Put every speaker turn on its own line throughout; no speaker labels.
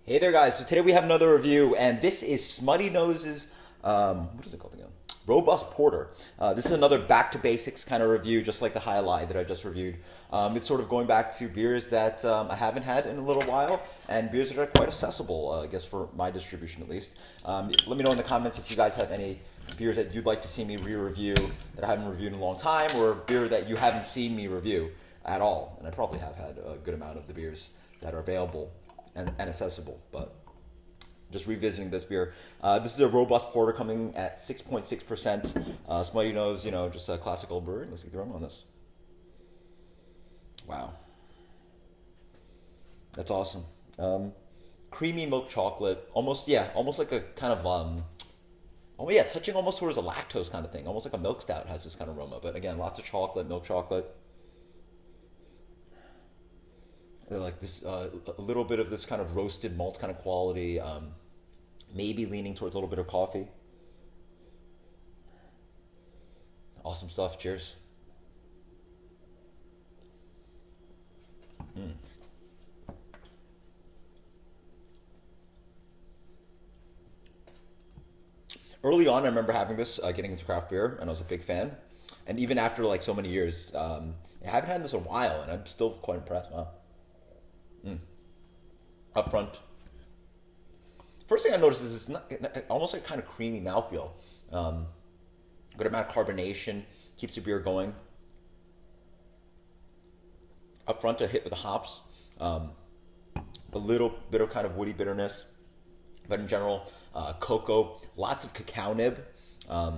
Hey there, guys. So today we have another review, and this is Smuttynose. What is it called again? Robust Porter. This is another back to basics kind of review, just like the highlight that I just reviewed. It's sort of going back to beers that I haven't had in a little while, and beers that are quite accessible, I guess, for my distribution at least. Let me know in the comments if you guys have any beers that you'd like to see me re-review that I haven't reviewed in a long time, or a beer that you haven't seen me review at all. And I probably have had a good amount of the beers that are available and accessible, but just revisiting this beer. This is a robust porter coming at 6.6%. Smuttynose, just a classical brewery. Let's get the aroma on this. Wow. That's awesome. Creamy milk chocolate. Almost like a kind of, touching almost towards a lactose kind of thing. Almost like a milk stout has this kind of aroma. But again, lots of chocolate, milk chocolate. Like this, a little bit of this kind of roasted malt kind of quality, maybe leaning towards a little bit of coffee. Awesome stuff. Cheers. Early on, I remember having this, getting into craft beer, and I was a big fan. And even after like so many years, I haven't had this in a while, and I'm still quite impressed. Wow. Up front. First thing I noticed is it's not, almost like kind of creamy mouthfeel. Good amount of carbonation, keeps the beer going. Up front, a hit with the hops. A little bit of kind of woody bitterness. But in general, cocoa, lots of cacao nib. A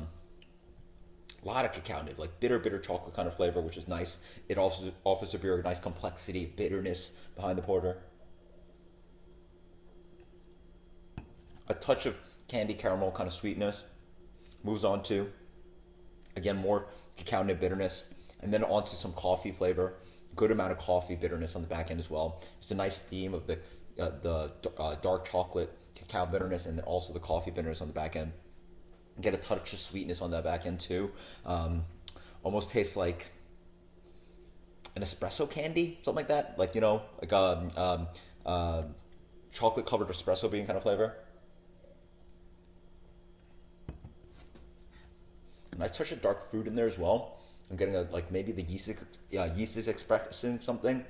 lot of cacao nib, like bitter chocolate kind of flavor, which is nice. It also offers the beer a nice complexity, bitterness behind the porter. A touch of candy caramel kind of sweetness. Moves on to, again, more cacao nib bitterness. And then onto some coffee flavor. Good amount of coffee bitterness on the back end as well. It's a nice theme of the dark chocolate, cacao bitterness, and then also the coffee bitterness on the back end. Get a touch of sweetness on that back end too. Almost tastes like an espresso candy, something like that. Like, like a chocolate covered espresso bean kind of flavor. Nice touch of dark fruit in there as well. I'm getting maybe the yeast is expressing something.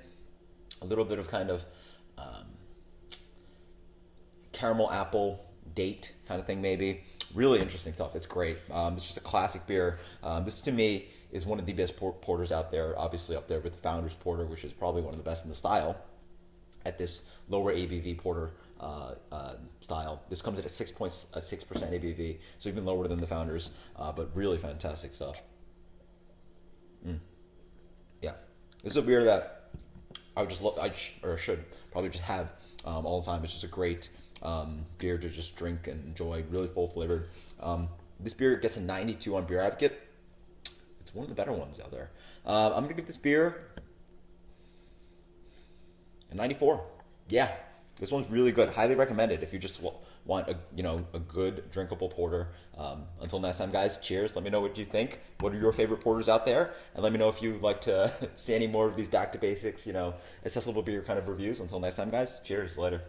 A little bit of kind of caramel apple date kind of thing maybe. Really interesting stuff. It's great. It's just a classic beer. This to me is one of the best porters out there. Obviously up there with the Founders Porter, which is probably one of the best in the style. At this lower ABV porter style, this comes at a 6.6% ABV, so even lower than the Founders, but really fantastic stuff. Yeah, this is a beer that I would just love. Should probably just have all the time. It's just a great beer to just drink and enjoy. Really full flavored. This beer gets a 92 on Beer Advocate. It's one of the better ones out there. I'm gonna give this beer a 94. Yeah, this one's really good. Highly recommended if you just want a good drinkable porter. Until next time, guys. Cheers. Let me know what you think. What are your favorite porters out there? And let me know if you'd like to see any more of these back to basics, accessible beer kind of reviews. Until next time, guys. Cheers. Later.